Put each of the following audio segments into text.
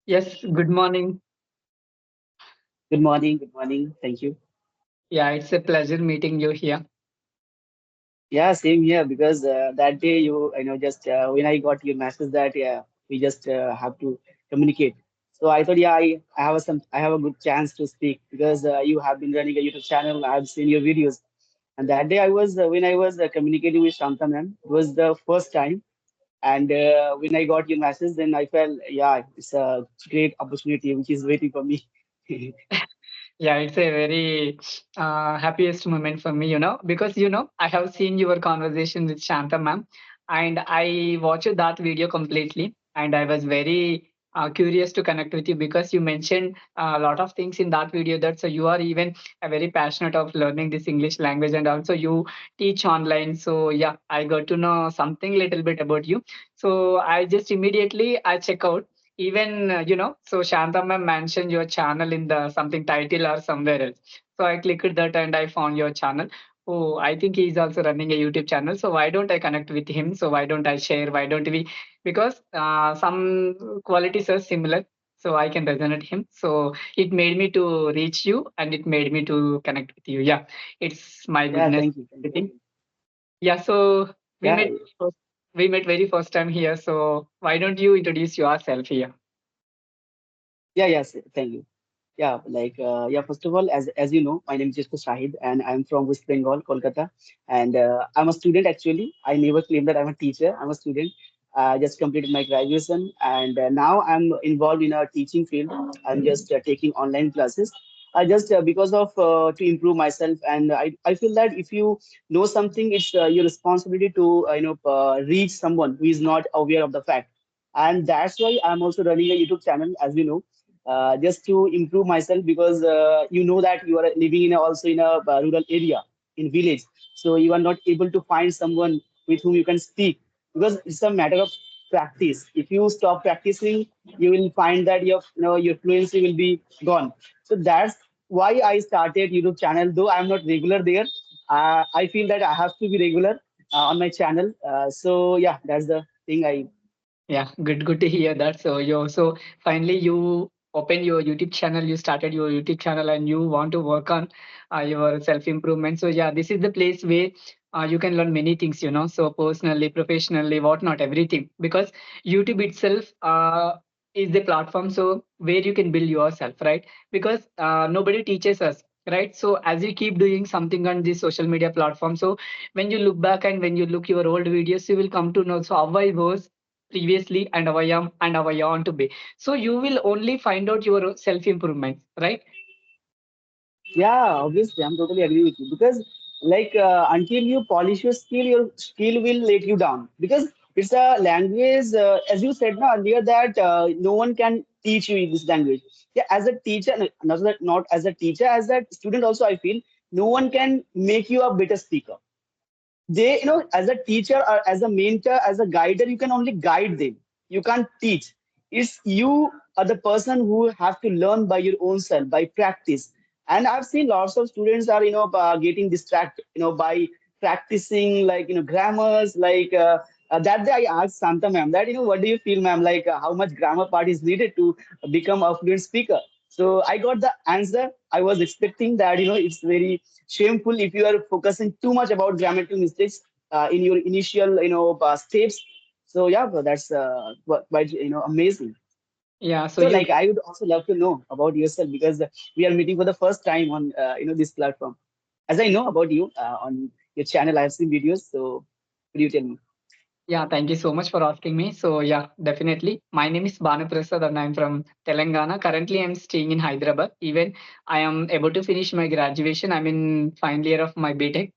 Yes, good morning. Good morning. Good morning. Thank you. Yeah, it's a pleasure meeting you here. Yeah, same here because that day just when I got your message that we just have to communicate. So I thought I have a good chance to speak because you have been running a YouTube channel. I've seen your videos, and that day I was when I was communicating with Shanta ma'am. It was the first time, and when I got your message, then I felt it's a great opportunity which is waiting for me. Yeah, it's a very happiest moment for me, because I have seen your conversation with Shanta ma'am, and I watched that video completely, and I was very curious to connect with you because you mentioned a lot of things in that video that so you are even very passionate of learning this English language and also you teach online. So yeah, I got to know something little bit about you. So I just immediately I check out even so Shanta ma'am mentioned your channel in the something title or somewhere else, so I clicked that and I found your channel. Oh, I think he's also running a YouTube channel, so why don't I connect with him? So why don't I share? Why don't we? Because some qualities are similar, so I can resonate him. So it made me to reach you and it made me to connect with you. Yeah, it's my Yeah, goodness. thank you. Thank you. Everything. Yeah, so we Yeah, met we met very first time here, so why don't you introduce yourself here? yes, thank you. First of all, as you know, my name is just Sahid, and I'm from West Bengal, Kolkata, and I'm a student actually. I never claim that I'm a teacher. I'm a student. I just completed my graduation, and now I'm involved in a teaching field. I'm just taking online classes. I just because of to improve myself, and I feel that if you know something, it's your responsibility to reach someone who is not aware of the fact, and that's why I'm also running a YouTube channel, as you know, just to improve myself because you know that you are living in also in a rural area in village, so you are not able to find someone with whom you can speak because it's a matter of practice. If you stop practicing, you will find that your fluency will be gone. So that's why I started YouTube channel, though I'm not regular there. I feel that I have to be regular on my channel. So yeah, that's the thing I. Yeah, good to hear that. So you also finally you open your YouTube channel, you started your YouTube channel and you want to work on your self improvement. So yeah, this is the place where you can learn many things, so personally, professionally, whatnot, everything. Because YouTube itself is the platform, so where you can build yourself, right? Because nobody teaches us. Right. So as you keep doing something on this social media platform, so when you look back and when you look your old videos, you will come to know so how I was previously and how I am and how I want to be. So you will only find out your self improvement, right? Yeah, obviously, I'm totally agree with you because until you polish your skill will let you down because it's a language, as you said now earlier that no one can teach you this language. Yeah, as a teacher, not as a teacher, as a student also, I feel no one can make you a better speaker. They, as a teacher or as a mentor, as a guider, you can only guide them. You can't teach. It's you are the person who have to learn by your own self, by practice. And I've seen lots of students are, getting distracted, by practicing grammars, that day I asked Santa ma'am that, what do you feel, ma'am, how much grammar part is needed to become a fluent speaker? So I got the answer. I was expecting that, it's very shameful if you are focusing too much about grammatical mistakes in your initial steps. So yeah, bro, that's quite amazing. Yeah. So So you like I would also love to know about yourself because we are meeting for the first time on this platform. As I know about you on your channel, I have seen videos. So could you tell me? Yeah, thank you so much for asking me. So yeah, definitely. My name is Banu Prasad and I'm from Telangana. Currently, I'm staying in Hyderabad. Even I am able to finish my graduation. I'm in final year of my BTech.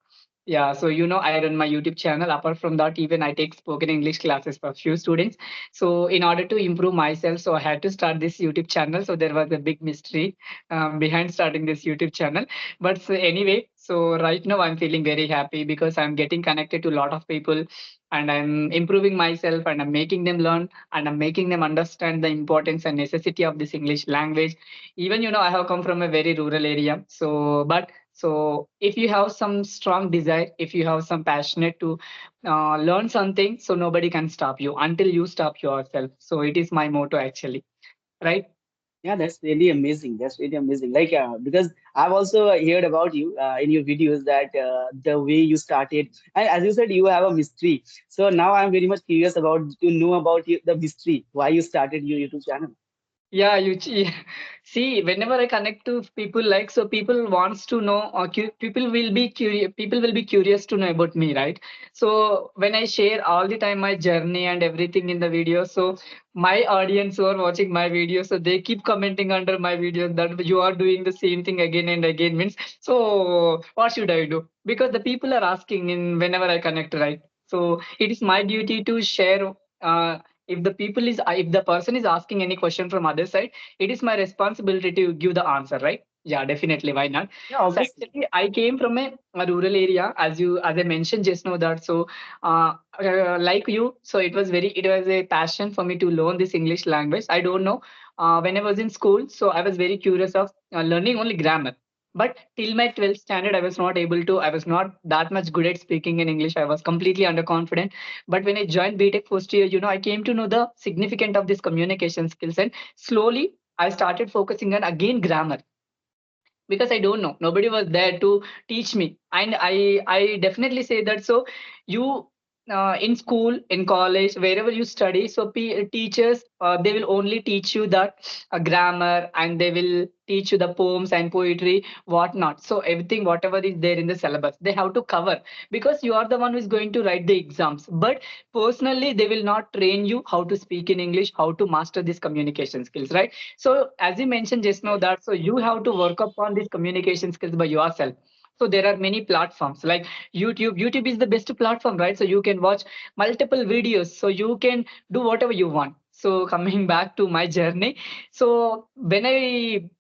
Yeah, so I run my YouTube channel. Apart from that, even I take spoken English classes for few students. So in order to improve myself, so I had to start this YouTube channel. So there was a big mystery behind starting this YouTube channel. But so anyway, so right now I'm feeling very happy because I'm getting connected to a lot of people and I'm improving myself and I'm making them learn and I'm making them understand the importance and necessity of this English language. Even I have come from a very rural area. So if you have some strong desire, if you have some passionate to learn something, so nobody can stop you until you stop yourself. So it is my motto actually. right? Yeah, that's really amazing. That's really amazing. Like, because I've also heard about you in your videos that the way you started, and as you said, you have a mystery. So now I'm very much curious about to know about you, the mystery, why you started your YouTube channel. Yeah, see, whenever I connect to people, like, so people wants to know, or people will be curious to know about me, right? So when I share all the time my journey and everything in the video, so my audience who are watching my video, so they keep commenting under my videos that you are doing the same thing again and again, means, so what should I do? Because the people are asking in whenever I connect, right? So it is my duty to share. If if the person is asking any question from other side, it is my responsibility to give the answer, right? Yeah, definitely, why not? Yeah, So obviously. actually I came from a rural area, as I mentioned just now that, so like you, so it was a passion for me to learn this English language. I don't know, when I was in school, so I was very curious of learning only grammar. But till my 12th standard, I was not that much good at speaking in English. I was completely underconfident. But when I joined BTech first year, I came to know the significance of this communication skills, and slowly I started focusing on again grammar, because I don't know, nobody was there to teach me. And I definitely say that, so you, in school, in college, wherever you study, so teachers, they will only teach you that grammar, and they will teach you the poems and poetry, whatnot. So everything, whatever is there in the syllabus, they have to cover, because you are the one who is going to write the exams. But personally, they will not train you how to speak in English, how to master these communication skills, right? So as you mentioned just now that, so you have to work upon these communication skills by yourself. So there are many platforms like YouTube. YouTube is the best platform, right? So you can watch multiple videos, so you can do whatever you want. So coming back to my journey, so when I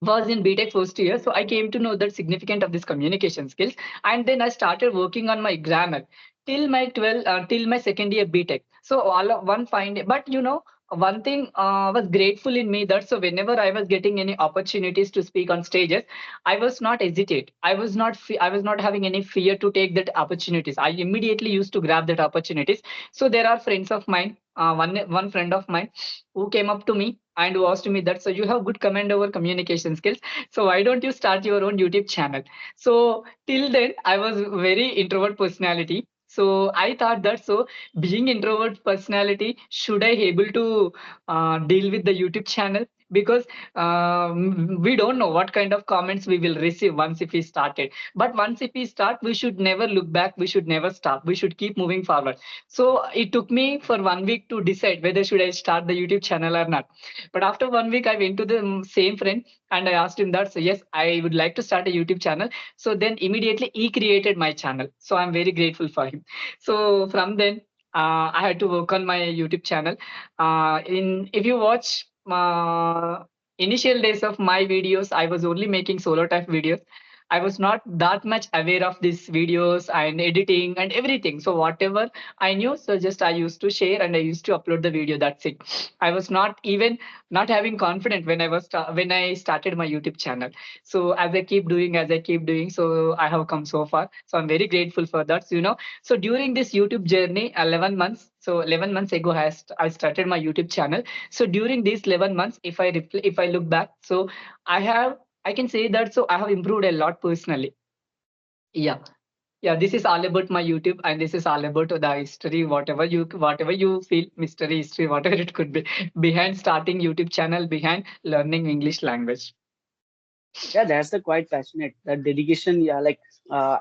was in BTech first year, so I came to know the significance of this communication skills, and then I started working on my grammar till my 12, till my second year BTech. So all of one find, but one thing was grateful in me, that so whenever I was getting any opportunities to speak on stages, I was not hesitate. I was not having any fear to take that opportunities. I immediately used to grab that opportunities. So there are friends of mine, one friend of mine who came up to me and who asked me that, so you have good command over communication skills, so why don't you start your own YouTube channel? So till then I was very introvert personality, so I thought that, so being introvert personality, should I able to deal with the YouTube channel? Because we don't know what kind of comments we will receive once if we started. But once if we start, we should never look back, we should never stop, we should keep moving forward. So it took me for 1 week to decide whether should I start the YouTube channel or not. But after 1 week, I went to the same friend and I asked him that, so yes, I would like to start a YouTube channel. So then immediately he created my channel. So I'm very grateful for him. So from then, I had to work on my YouTube channel. In If you watch initial days of my videos, I was only making solo type videos. I was not that much aware of these videos and editing and everything. So whatever I knew, so just I used to share and I used to upload the video. That's it. I was not even not having confidence when when I started my YouTube channel. So as I keep doing, so I have come so far. So I'm very grateful for that. So during this YouTube journey, 11 months. So 11 months ago, I started my YouTube channel. So during these 11 months, if I look back, so I have I can say that, so I have improved a lot personally. Yeah. Yeah, this is all about my YouTube, and this is all about the history, whatever you feel, mystery history, whatever it could be, behind starting YouTube channel, behind learning English language. Yeah, that's the quite passionate. That dedication, yeah, like uh,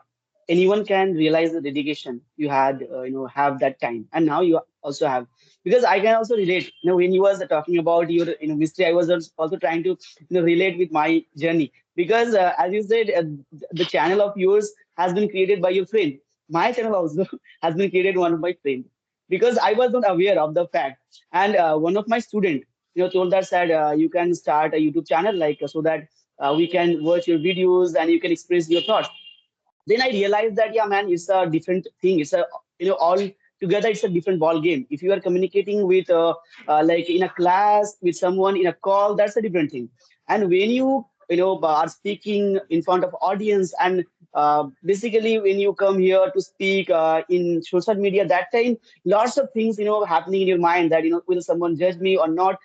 anyone can realize the dedication you had, have that time, and now you also have. Because I can also relate. When you was talking about your, mystery, I was also trying to, relate with my journey. Because as you said, the channel of yours has been created by your friend. My channel also has been created one of my friend. Because I was not aware of the fact, and one of my student, told us that you can start a YouTube channel like so that we can watch your videos and you can express your thoughts. Then I realized that, yeah, man, it's a different thing. It's a, all together, it's a different ball game. If you are communicating with like in a class with someone in a call, that's a different thing. And when you, are speaking in front of audience, and basically when you come here to speak in social media, that time lots of things, happening in your mind, that, will someone judge me or not?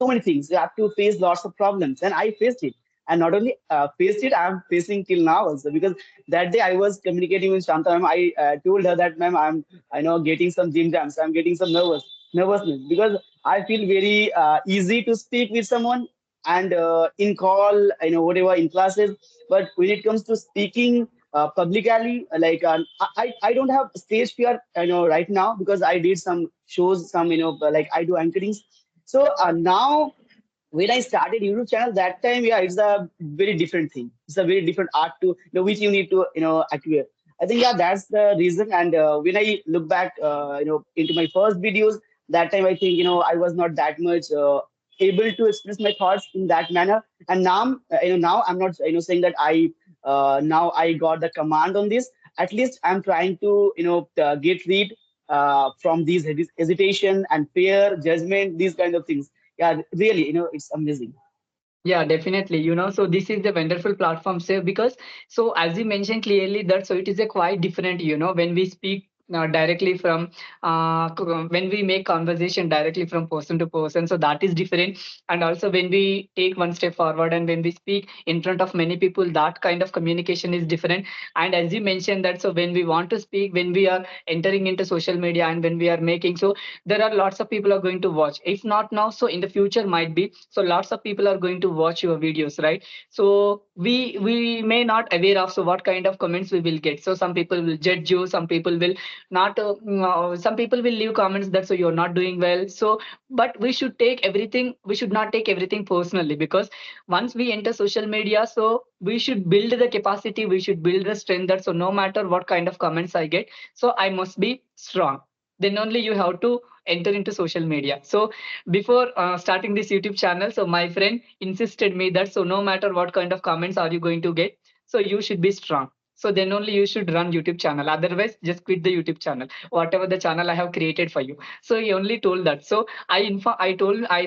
so many things. You have to face lots of problems, and I faced it. And not only faced it, I'm facing till now also, because that day I was communicating with Shanta ma'am. I told her that, ma'am, I know getting some gym jams. I'm getting some nervousness, because I feel very easy to speak with someone, and in call, whatever, in classes. But when it comes to speaking publicly, like I don't have stage fear, right now, because I did some shows, some, like I do anchoring. So now, when I started YouTube channel, that time, yeah, it's a very different thing. It's a very different art to, which you need to, acquire. I think, yeah, that's the reason. And when I look back, into my first videos, that time I think, I was not that much able to express my thoughts in that manner. And now, now I'm not, saying that now I got the command on this. At least I'm trying to, get rid from these hesitation and fear, judgment, these kind of things. Yeah, really, it's amazing. Yeah, definitely. So this is the wonderful platform, sir, because so as you mentioned clearly that so it is a quite different, when we speak directly from when we make conversation directly from person to person, so that is different. And also when we take one step forward and when we speak in front of many people, that kind of communication is different. And as you mentioned that so when we want to speak, when we are entering into social media and when we are making, so there are lots of people are going to watch, if not now so in the future might be, so lots of people are going to watch your videos, right? So we may not aware of so what kind of comments we will get. So some people will judge you, some people will not some people will leave comments that so you're not doing well. So but we should take everything, we should not take everything personally, because once we enter social media, so we should build the capacity, we should build the strength that so no matter what kind of comments I get, so I must be strong. Then only you have to enter into social media. So before starting this YouTube channel, so my friend insisted me that so no matter what kind of comments are you going to get, so you should be strong. So then only you should run YouTube channel. Otherwise, just quit the YouTube channel, whatever the channel I have created for you. So he only told that. So I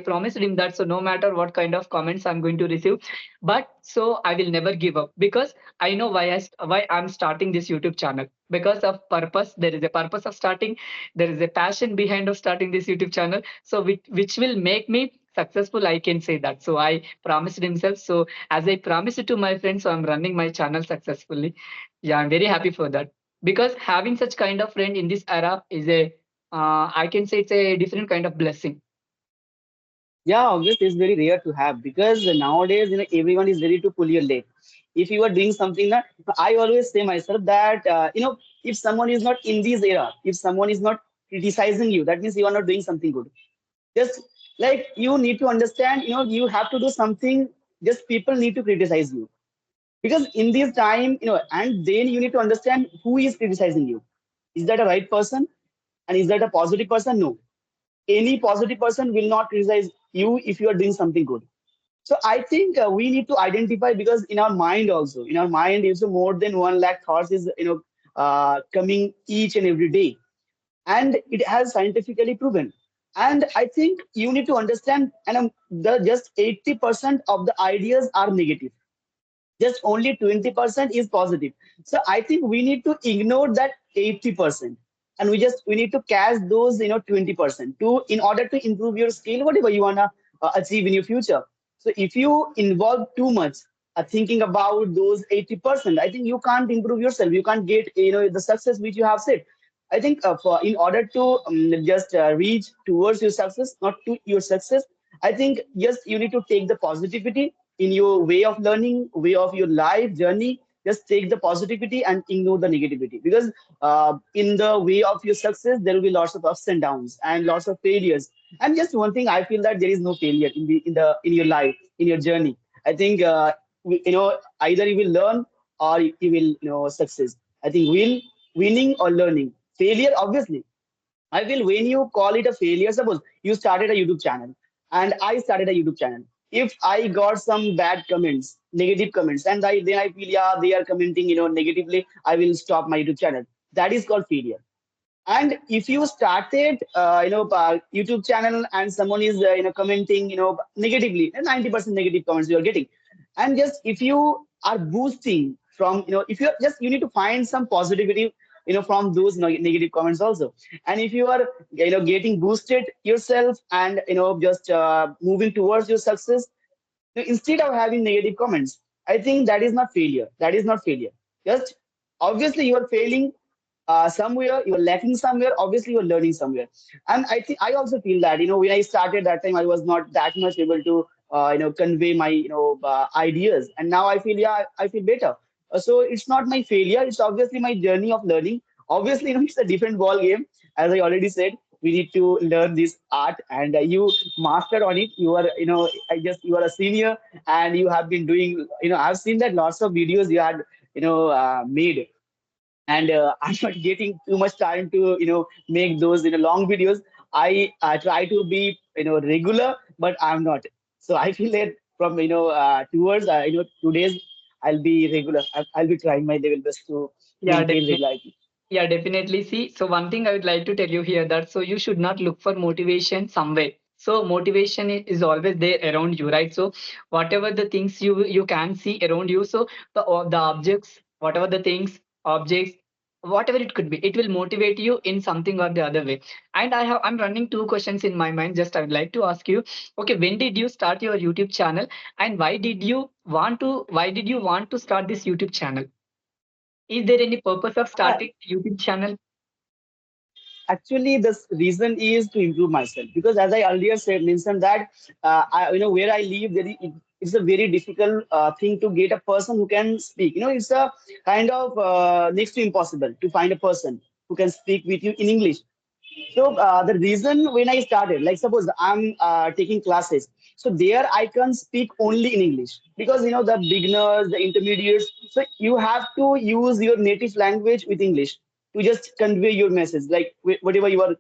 promised him that so no matter what kind of comments I'm going to receive, but so I will never give up, because I know why I'm starting this YouTube channel, because of purpose. There is a purpose of starting, there is a passion behind of starting this YouTube channel, so which will make me successful, I can say that. So I promised himself, so as I promised it to my friends, so I'm running my channel successfully. Yeah, I'm very happy for that, because having such kind of friend in this era is a I can say it's a different kind of blessing. Yeah, obviously, it's very rare to have, because nowadays, everyone is ready to pull your leg. If you are doing something that, I always say myself that, if someone is not in this era, if someone is not criticizing you, that means you are not doing something good. Just like you need to understand, you have to do something. Just people need to criticize you, because in this time, and then you need to understand who is criticizing you. Is that a right person? And is that a positive person? No, any positive person will not criticize you if you are doing something good. So I think we need to identify, because in our mind also, in our mind is more than 1 lakh thoughts is, coming each and every day, and it has scientifically proven. And I think you need to understand, and the just 80% of the ideas are negative, just only 20% is positive. So I think we need to ignore that 80%, and we need to catch those, 20% to, in order to improve your skill, whatever you wanna achieve in your future. So if you involve too much thinking about those 80%, I think you can't improve yourself, you can't get, the success which you have set. I think in order to just reach towards your success, not to your success, I think yes, you need to take the positivity in your way of learning, way of your life journey. Just take the positivity and ignore the negativity, because in the way of your success, there will be lots of ups and downs and lots of failures. And just one thing, I feel that there is no failure in your life, in your journey. I think either you will learn or you will success. I think winning or learning. Failure, obviously, I feel when you call it a failure, suppose you started a YouTube channel and I started a YouTube channel. If I got some bad comments, negative comments, and then I feel, yeah, they are commenting, negatively, I will stop my YouTube channel. That is called failure. And if you started, YouTube channel, and someone is, commenting, negatively, 90% negative comments you are getting. And just if you are boosting from, if you just, you need to find some positivity, from those negative comments also. And if you are getting boosted yourself and just moving towards your success, so instead of having negative comments, I think that is not failure. That is not failure. Just obviously you are failing somewhere, you are lacking somewhere, obviously you are learning somewhere. And I think I also feel that, when I started that time, I was not that much able to, convey my, ideas. And now I feel, yeah, I feel better. So it's not my failure. It's obviously my journey of learning. Obviously, it's a different ball game. As I already said, we need to learn this art, and you mastered on it. You are, I guess you are a senior, and you have been doing, I've seen that lots of videos you had, made. And I'm not getting too much time to make those long videos. I try to be regular, but I'm not. So I feel that from towards 2 days I'll be regular. I'll be trying my level best to Yeah, maintain definitely. regularity. Yeah, definitely. See, so one thing I would like to tell you here that so you should not look for motivation somewhere. So motivation is always there around you, right? So whatever the things you can see around you, so the objects, whatever the things, objects, whatever it could be, it will motivate you in something or the other way. And I'm running two questions in my mind. Just I would like to ask you, okay, when did you start your YouTube channel, and why did you want to start this YouTube channel? Is there any purpose of Uh, starting YouTube channel? Actually, this reason is to improve myself, because as I earlier said, mentioned that where I live, it's a very difficult thing to get a person who can speak. It's a kind of next to impossible to find a person who can speak with you in English. So the reason when I started, like suppose I'm taking classes, so there I can speak only in English, because the beginners, the intermediates, so you have to use your native language with English to just convey your message, like whatever you are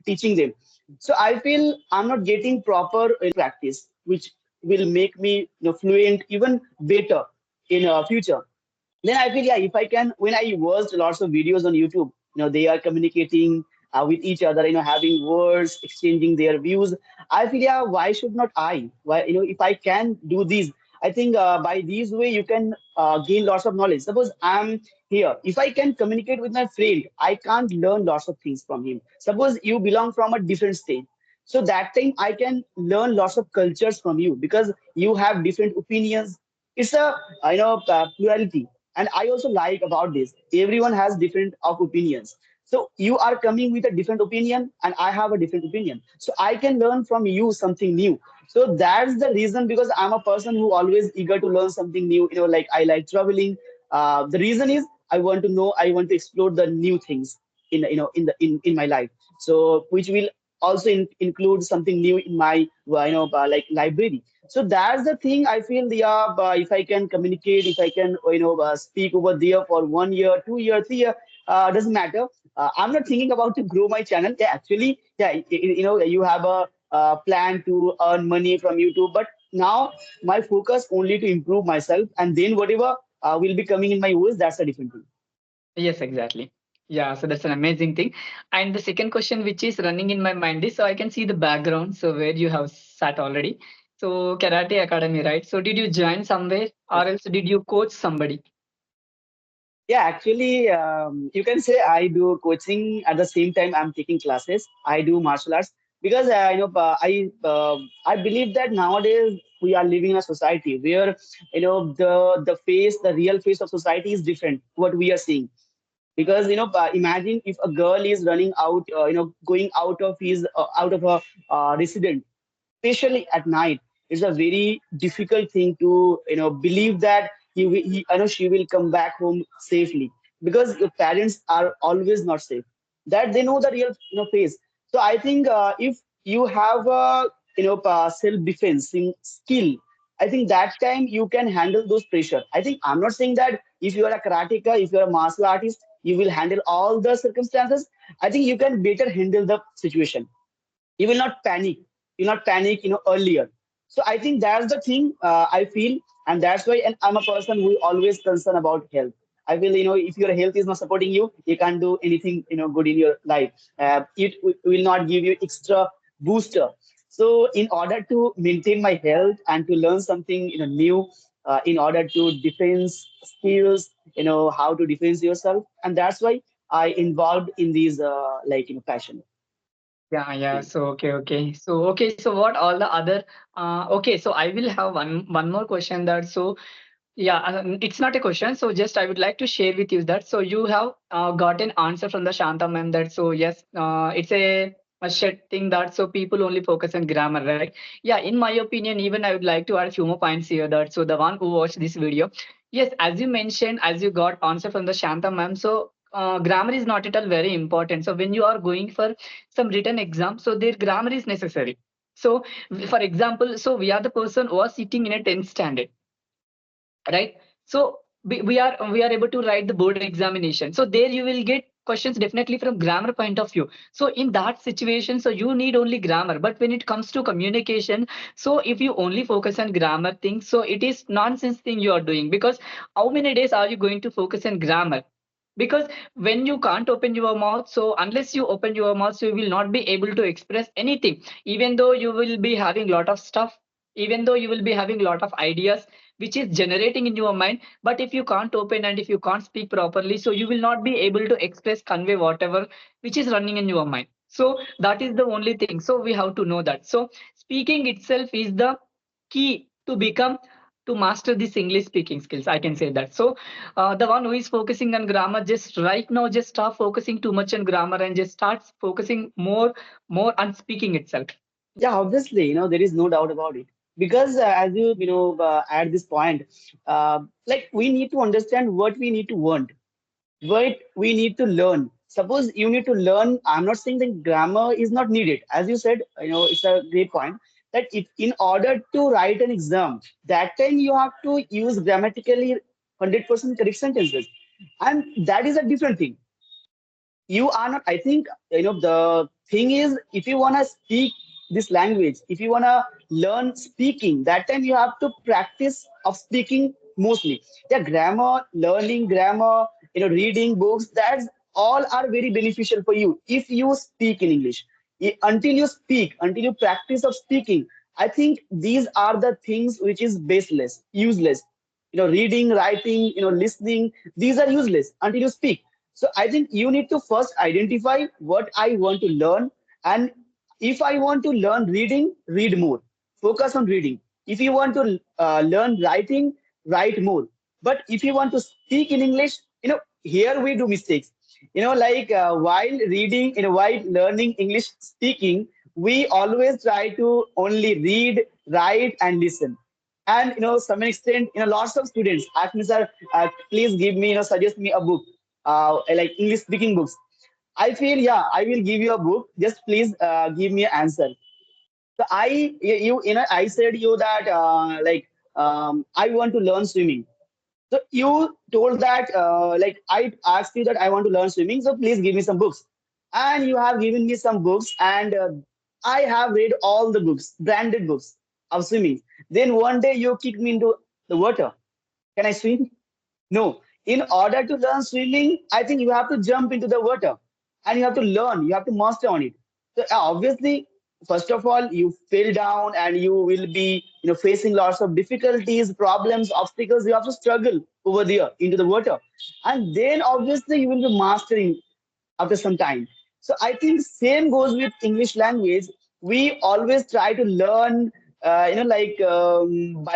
teaching them. So I feel I'm not getting proper practice, which will make me fluent even better in future. Then I feel, yeah, if I can, when I watched lots of videos on YouTube, they are communicating with each other, having words, exchanging their views. I feel, yeah, why should not I? Why, if I can do these, I think by these way you can gain lots of knowledge. Suppose I'm here, if I can communicate with my friend, I can't learn lots of things from him. Suppose you belong from a different state. So that time I can learn lots of cultures from you, because you have different opinions. It's a plurality, and I also like about this, everyone has different of opinions. So you are coming with a different opinion, and I have a different opinion, so I can learn from you something new. So that's the reason, because I'm a person who always eager to learn something new. Like I like traveling. The reason is I want to know, I want to explore the new things in my life, so which will also include something new in my like library. So that's the thing I feel. Yeah, if I can communicate, if I can speak over there for 1 year, 2 year, 3 year, doesn't matter. I'm not thinking about to grow my channel. Yeah, actually, yeah, you have a plan to earn money from YouTube, but now my focus only to improve myself, and then whatever will be coming in my ways, that's a different thing. Yes, exactly. Yeah, so that's an amazing thing. And the second question, which is running in my mind, is so I can see the background, so where you have sat already. So Karate Academy, right? So did you join somewhere, or else did you coach somebody? Yeah, actually, you can say I do coaching at the same time I'm taking classes. I do martial arts, because I believe that nowadays we are living in a society where the real face of society is different. What we are seeing, because imagine if a girl is running out, going out of his out of a resident, especially at night. It's a very difficult thing to believe that she will come back home safely, because your parents are always not safe, that they know the real face. So I think if you have a self defensing skill, I think that time you can handle those pressure. I think I'm not saying that if you are a karateka, if you are a martial artist, you will handle all the circumstances. I think you can better handle the situation. You will not panic. You'll not panic earlier. So I think that's the thing I feel. And that's why, and I'm a person who always concerned about health. I feel, if your health is not supporting you, you can't do anything good in your life. It will not give you extra booster. So in order to maintain my health and to learn something new, in order to defense skills, how to defend yourself, and that's why I involved in these passion Yeah, yeah. thing. So so what all the other okay, so I will have one more question that so yeah, it's not a question. So just I would like to share with you that so you have got an answer from the Shanta ma'am that so yes, it's a shit thing that so people only focus on grammar, right? Yeah, in my opinion, even I would like to add a few more points here that so the one who watched this video, yes, as you mentioned, as you got answer from the Shanta ma'am, so grammar is not at all very important. So when you are going for some written exam, so their grammar is necessary. So for example, so we are the person who are sitting in a 10th standard, right? So we are able to write the board examination, so there you will get questions definitely from grammar point of view. So in that situation, so you need only grammar, but when it comes to communication, so if you only focus on grammar things, so it is nonsense thing you are doing, because how many days are you going to focus on grammar? Because when you can't open your mouth, so unless you open your mouth, so you will not be able to express anything, even though you will be having lot of stuff, even though you will be having lot of ideas which is generating in your mind, but if you can't open and if you can't speak properly, so you will not be able to express, convey whatever which is running in your mind. So that is the only thing, so we have to know that so speaking itself is the key to become, to master this English speaking skills, I can say that. So the one who is focusing on grammar, just right now just stop focusing too much on grammar and just starts focusing more on speaking itself. Yeah, obviously, there is no doubt about it. Because as at this point, we need to understand what we need to want, what we need to learn. Suppose you need to learn, I'm not saying that grammar is not needed. As you said, it's a great point that if in order to write an exam, that time you have to use grammatically 100% correct sentences. And that is a different thing. You are not, I think, the thing is, if you want to speak this language, if you want to learn speaking, that time you have to practice of speaking mostly. Yeah, grammar, learning grammar, reading books, that's all are very beneficial for you if you speak in English. Until you speak, until you practice of speaking, I think these are the things which is baseless, useless. Reading, writing, listening, these are useless until you speak. So I think you need to first identify what I want to learn. And if I want to learn reading, read more. Focus on reading. If you want to learn writing, write more. But if you want to speak in English, here we do mistakes. While reading, while learning English speaking, we always try to only read, write, and listen. And some extent, lots of students ask me, sir, please give me, suggest me a book, like English speaking books. I feel, yeah, I will give you a book. Just please give me an answer. So I said you that I want to learn swimming. So you told that I asked you that I want to learn swimming. So please give me some books, and you have given me some books, and I have read all the books, branded books of swimming. Then one day you kicked me into the water. Can I swim? No. In order to learn swimming, I think you have to jump into the water and you have to learn, you have to master on it. So obviously, first of all, you fell down and you will be, facing lots of difficulties, problems, obstacles. You have to struggle over there into the water. And then obviously you will be mastering after some time. So I think same goes with English language. We always try to learn, by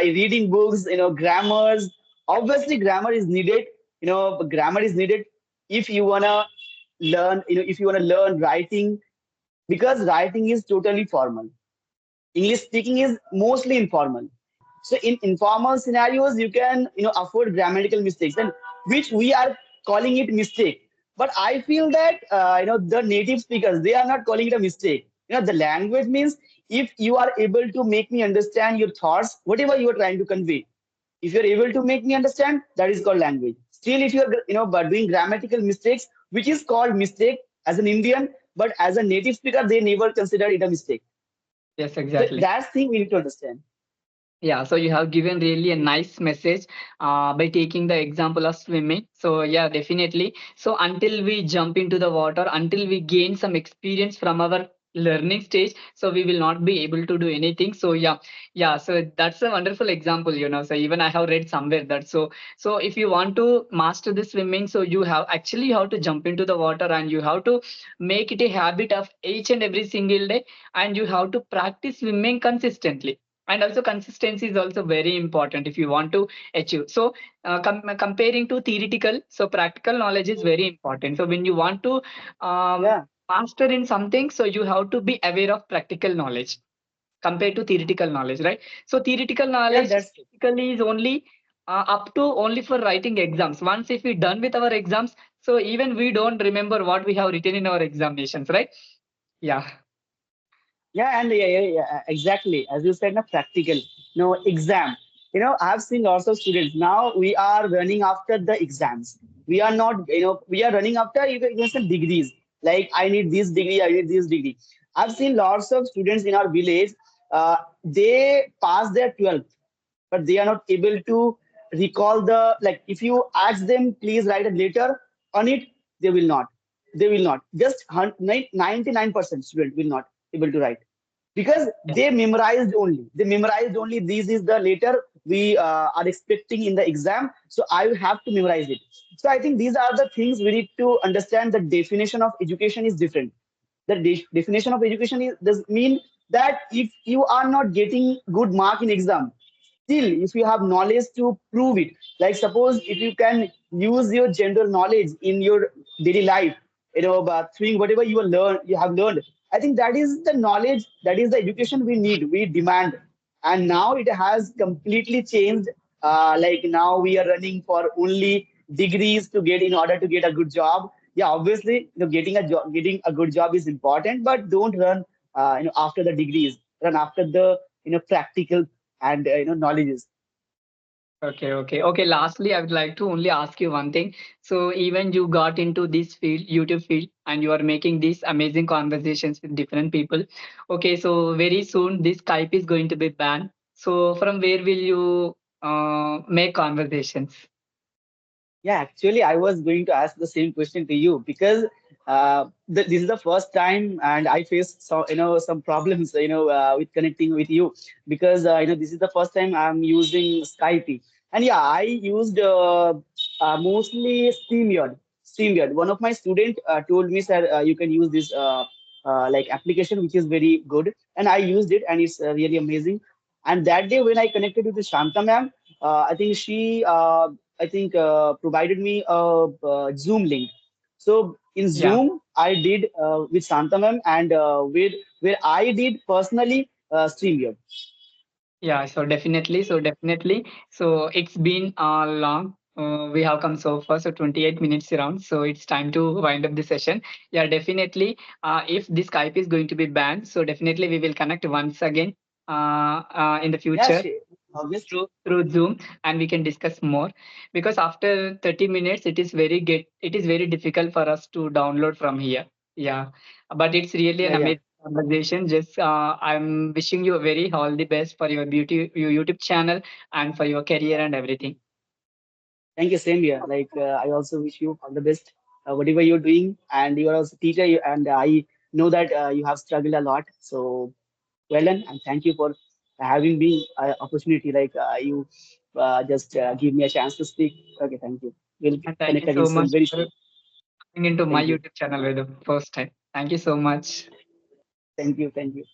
reading books, grammars. Obviously, grammar is needed. Grammar is needed if you wanna learn. If you wanna learn writing, because writing is totally formal. English speaking is mostly informal. So in informal scenarios, you can afford grammatical mistakes, and which we are calling it mistake. But I feel that the native speakers, they are not calling it a mistake. The language means if you are able to make me understand your thoughts, whatever you are trying to convey. If you're able to make me understand, that is called language. Still, if you're but doing grammatical mistakes, which is called mistake as an Indian, but as a native speaker, they never consider it a mistake. Yes, So exactly. that's thing we need to understand. Yeah, so you have given really a nice message by taking the example of swimming. So yeah, definitely. So until we jump into the water, until we gain some experience from our learning stage, so we will not be able to do anything. So yeah, yeah, so that's a wonderful example, so even I have read somewhere that, so if you want to master the swimming, so you have actually you have to jump into the water, and you have to make it a habit of each and every single day, and you have to practice swimming consistently. And also consistency is also very important if you want to achieve. So comparing to theoretical, so practical knowledge is very important. So when you want to um, Yeah, master in something, so you have to be aware of practical knowledge compared to theoretical knowledge, right? So theoretical yeah, knowledge that's typically is only up to only for writing exams. Once if we done with our exams, so even we don't remember what we have written in our examinations, right? Yeah. Yeah, and exactly. As you said, na practical, no exam. I've seen lots of students. Now we are running after the exams. We are not, we are running after even some degrees. Like I need this degree, I need this degree. I've seen lots of students in our village. They pass their 12th, but they are not able to recall the, like if you ask them please write a letter on it, they will not. They will not. Just 99% student will not able to write because Yeah. they memorized only this is the letter we are expecting in the exam, so I will have to memorize it. So I think these are the things we need to understand. The definition of education is different. The definition of education does mean that if you are not getting good mark in exam, still if you have knowledge to prove it, like suppose if you can use your general knowledge in your daily life, through whatever you have learned, I think that is the knowledge, that is the education we demand. And now it has completely changed. Like now we are running for only degrees to get in order to get a good job. Yeah, obviously, getting a good job is important, but don't run, after the degrees. Run after the, practical and knowledges. Okay, okay, okay. Lastly, I would like to only ask you one thing. So even you got into this field, YouTube field, and you are making these amazing conversations with different people. Okay, so very soon this Skype is going to be banned. So from where will you make conversations? Yeah, actually, I was going to ask the same question to you because this is the first time, and I faced some problems, with connecting with you because this is the first time I'm using Skype. And yeah, I used mostly StreamYard. StreamYard. One of my student told me, sir, you can use this like application, which is very good, and I used it, and it's really amazing. And that day when I connected with the Shanta ma'am, I think she provided me a, Zoom link. So in Yeah. Zoom, I did with Santa ma'am, and where I did personally StreamYard. Yeah, so definitely, so it's been long. We have come so far, so 28 minutes around. So it's time to wind up the session. Yeah, definitely. If this Skype is going to be banned, so definitely we will connect once again in the Yeah, future she, obviously. through Zoom, and we can discuss more. Because after 30 minutes, it is very difficult for us to download from here. Yeah, but it's really Yeah, an yeah. amazing conversation. Just I'm wishing you very all the best for your YouTube channel, and for your career and everything. Thank you, same here. Like I also wish you all the best, whatever you're doing, and you are also teacher, and I know that you have struggled a lot. So well done, and thank you for having me opportunity. Like you just give me a chance to speak. Okay, thank you. We'll And thank connect you again so soon, much very for soon. coming into my Thank you. YouTube channel for the first time. Thank you so much. Thank you. Thank you.